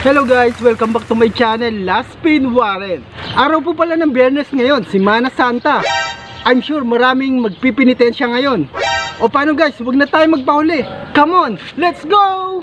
Hello guys! Welcome back to my channel, Last Spin Warren. Araw po pala ng Biyernes ngayon, Semana Santa. I'm sure maraming magpipinitensya ngayon. O paano guys, huwag na tayo magpahuli. Come on, let's go!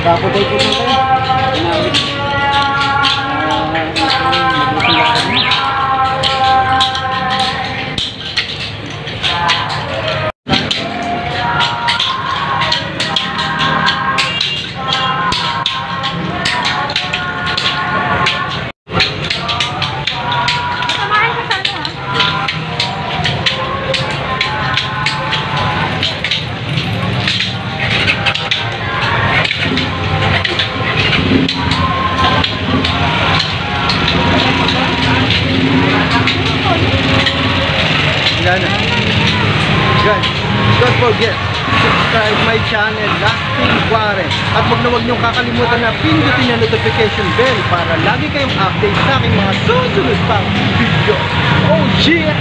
Kaputay po nito. Guys, don't forget, subscribe my channel, Last Spin Warren. At huwag niyong kakalimutan na pindutin na notification bell para lagi kayong update sa aking mga susunod pang video. Oh yeah!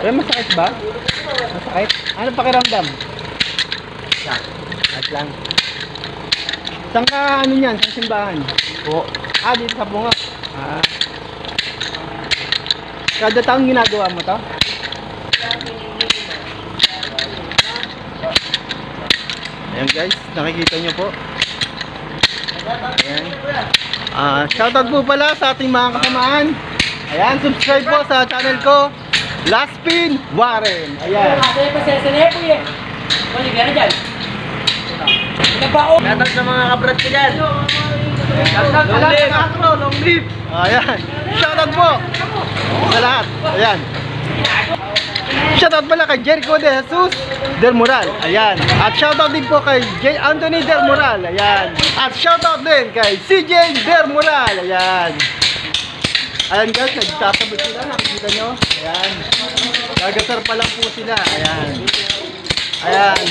Ay, masakit ba? Masakit? Ano pakiramdam? At lang. Saan ka, ano yan? Saan simbahan? Oo. Dito sa bunga. Kada taong ginagawa mo to? Ayan guys, nakikita nyo po. Ayan. Shoutout po pala sa ating mga kasamaan. Ayan, subscribe po sa channel ko, Laspin Warren. Ayan. Shoutout sa mga kabrad ko dyan. Shoutout sa lahat ng Astro, long live. Ayan. Shoutout po sa lahat. Ayan. Shoutout pala kay Jericho De Jesus Del Moral. Ayan. At shoutout din po kay J. Anthony Del Moral. Ayan. At shoutout din kay CJ Del Moral. Ayan. Ayan guys, nagtatabot sila. Nakikita nyo. Ayan. Gagasar pa lang po sila. Ayan. Ayan.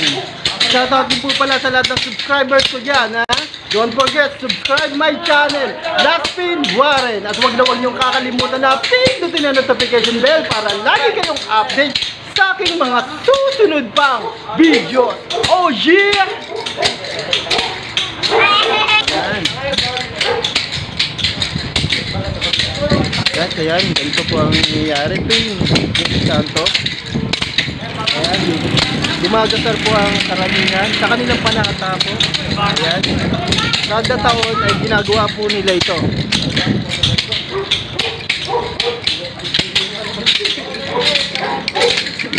Shoutout din po pala sa lahat ng subscribers ko dyan. Ha? Don't forget, subscribe my channel, Laspin Warren. At huwag na huwag niyong kakalimutan na pindutin ang notification bell para lagi kayong update sa aking mga susunod pang video. Oh yeah! Ayan. Guys, ayan, ganito po ang nangyayari. Ito yung santo. Ayan, dumagasar po ang karamihan sa kanilang panakata po. Ayan. Kada taon ay ginagawa po nila ito.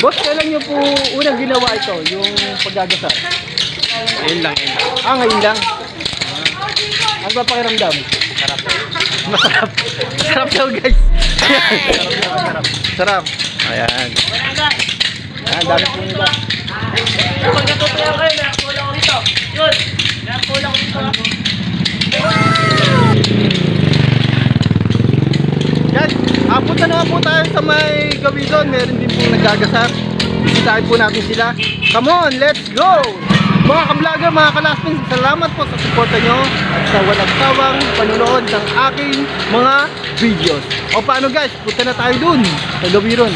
Boss, kailan nyo po unang ginawa ito, yung paggagasar? Ngayon lang. Ngayon lang. Ano ba pakiramdam? Sarap. Masarap. Masarap daw guys. Sarap. Sarap. Ayan. Ayan, dami po nila. Pag natutuyan kayo, may kulang ko dito. Yun. May kulang ko dito. Guys, punta naman po tayo sa may Gawidon. Meron din pong nagagasar. Bisitahin po natin sila. Come on, let's go! Mga ka-vlogger, mga ka-Laspin, salamat po sa suporta nyo at sa walang sawang panonood ng aking mga videos. O paano guys, punta na tayo dun sa Gawidon.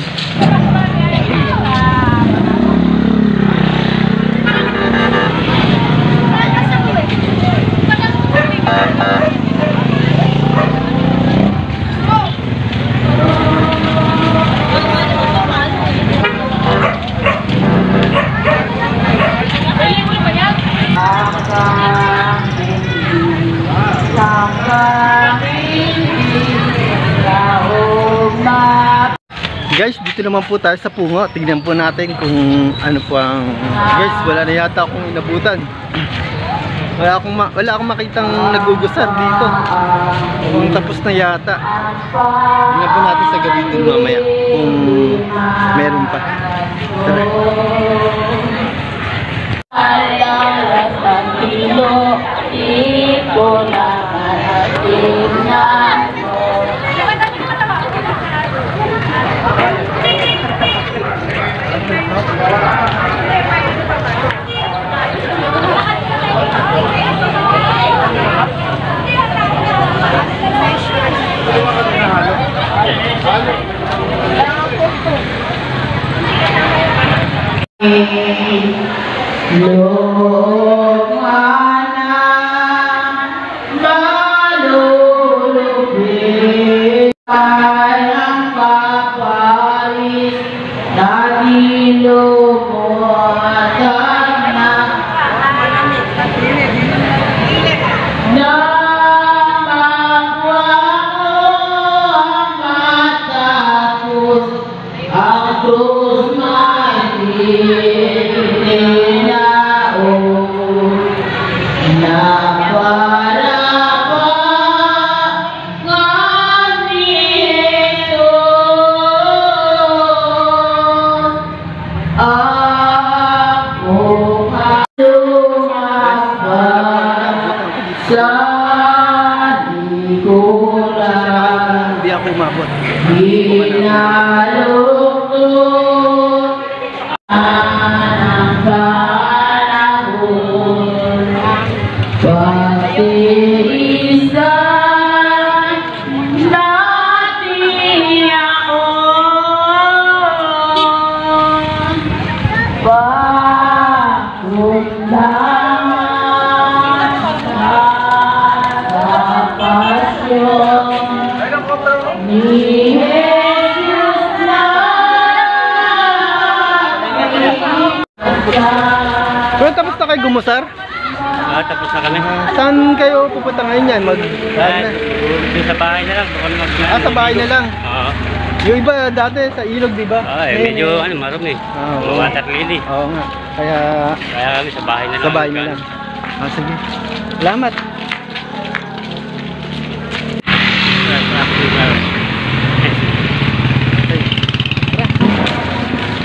Guys, dito naman po tayo sa pungo. Tignan po natin kung ano po ang... Guys, wala na yata akong inabutan. Wala akong makitang nagugusar dito. Kung tapos na yata. Tignan po natin sa gabi din mamaya kung meron pa. Tara. Hindi ako umabot. gumusar? Tapos na kami. Saan kayo pupunta ngayon yan? Doon sa bahay na lang. Bukal mag Sa bahay na lang. Oo. Yung iba dati sa ilog, di ba? Medyo marumi. Water lily. Oo nga. Kaya kami sa bahay na lang. sa bahay na lang. Sige. Salamat.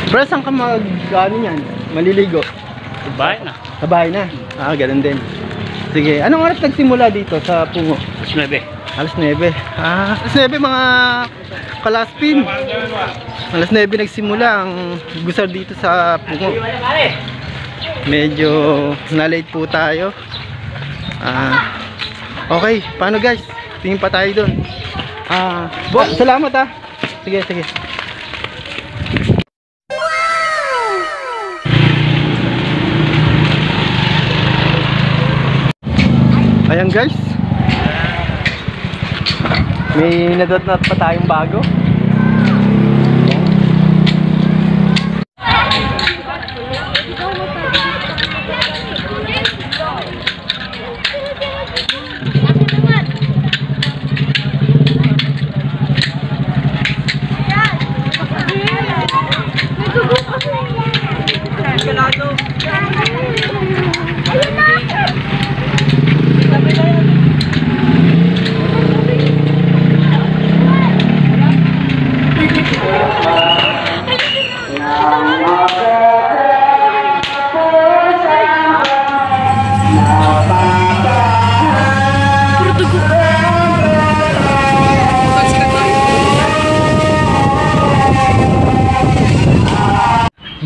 Bro, saan ka ano yan? Maliligo? Sa bahay na. Sa bahay na? Ganun din. Sige, anong oras nagsimula dito sa Pungo? Alas 9. Alas 9. Alas 9 mga kalaspin. Alas 9 nagsimula ang gusar dito sa Pungo. Medyo na-late po tayo. Okay, paano guys? Tingin pa tayo doon. Salamat Sige, sige. Ayan guys, may nadatnat pa tayong bago.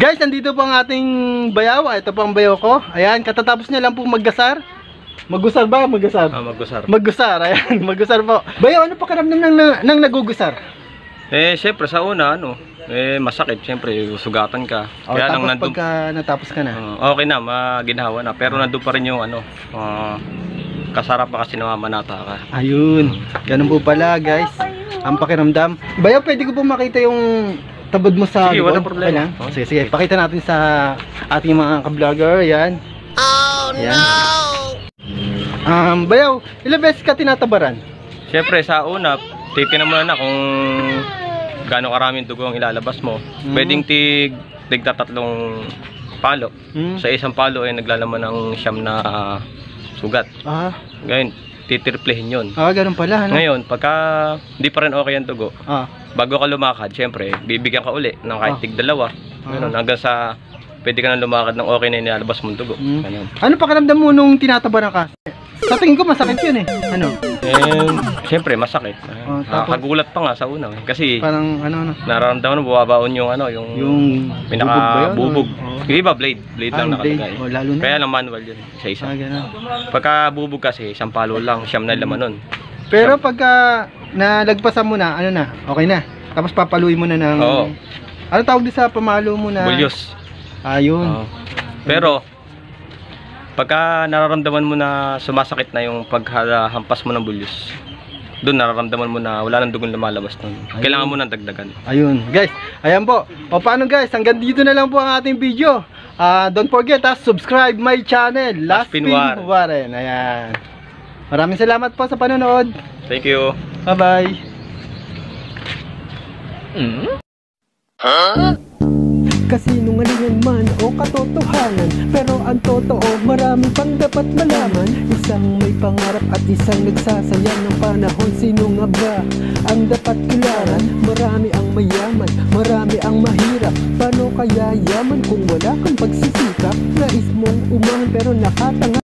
Guys, nandito po ang ating bayaw. Ito po ang bayaw ko. Ayan, katatapos niya lang po maggasar. Maggusar ba? Maggasar? Maggusar. Maggusar, ayan. Maggusar po. Bayaw, ano pakiramdam ng nagugusar? Siyempre sa una, masakit. Siyempre, sugatan ka. Kaya Tapos pagka natapos ka na? Okay na, maginhawa na. Pero nandun pa rin yung kasarap pa kasi namamanata ka. Ayun. Ganun po pala, guys. Ang pakiramdam. Bayaw, pwede ko po makita yung tabod mo sa sige, likod? walang problema. Okay, sige. Pakita natin sa ating mga ka-vlogger. Ayan. Oh, ayan. No! Bayaw, ilang beses ka tinatabaran? Siyempre, sa una, titignan mo na kung gaano karaming dugo ang ilalabas mo. Pwedeng tigtatatlong palo. Sa isang palo ay naglalaman ng siyam na sugat. Ngayon, titirplehin yun. Ganun pala. Ano? Ngayon, pagka hindi pa rin okay ang dugo, bago ka lumakad, syempre, bibigyan ka uli ng kahit tig-dalawa. Ganun, hanggang sa pwede ka na lumakad ng okay na nilalabas mong dugo. Ganun. Ano pakiramdam mo nung tinatabaran ka? Sa tingin ko masakit yun Ano? Syempre, masakit. Kagulat pa nga sa una. Kasi parang nararamdaman mo, buwabaon yung yung pinaka-bubog. Yung iba, blade lang nakalagay. Lalo na. Kaya lang manual yun, isa-isa. Pagka bubog kasi, isang palo lang, siyam na laman nun. Pero pagka nalagpasan mo na, okay na. Tapos papaluin mo na ng... Oo. Ano tawag din sa pamalo mo na? Bulyos. Ayun. Pero, pagka nararamdaman mo na sumasakit na yung paghampas mo ng bulyos, doon nararamdaman mo na wala nang dugong lumalabas nun. Kailangan mo nang dagdagan. Ayun. Guys, ayan po. O paano guys, hanggang dito na lang po ang ating video. Don't forget, subscribe my channel. Laspin Waren. Ayan. Maraming salamat po sa panonood. Thank you. Bye-bye. Kasinungalingan man o katotohanan, pero ang totoo marami pang dapat malaman. Isang may pangarap at isang nagsasayang ng panahon. Sino nga ba ang dapat kilaran? Marami ang mayaman, marami ang mahirap. Paano kaya yaman kung wala kang pagsisikap? Nais mong umahan pero nakatanga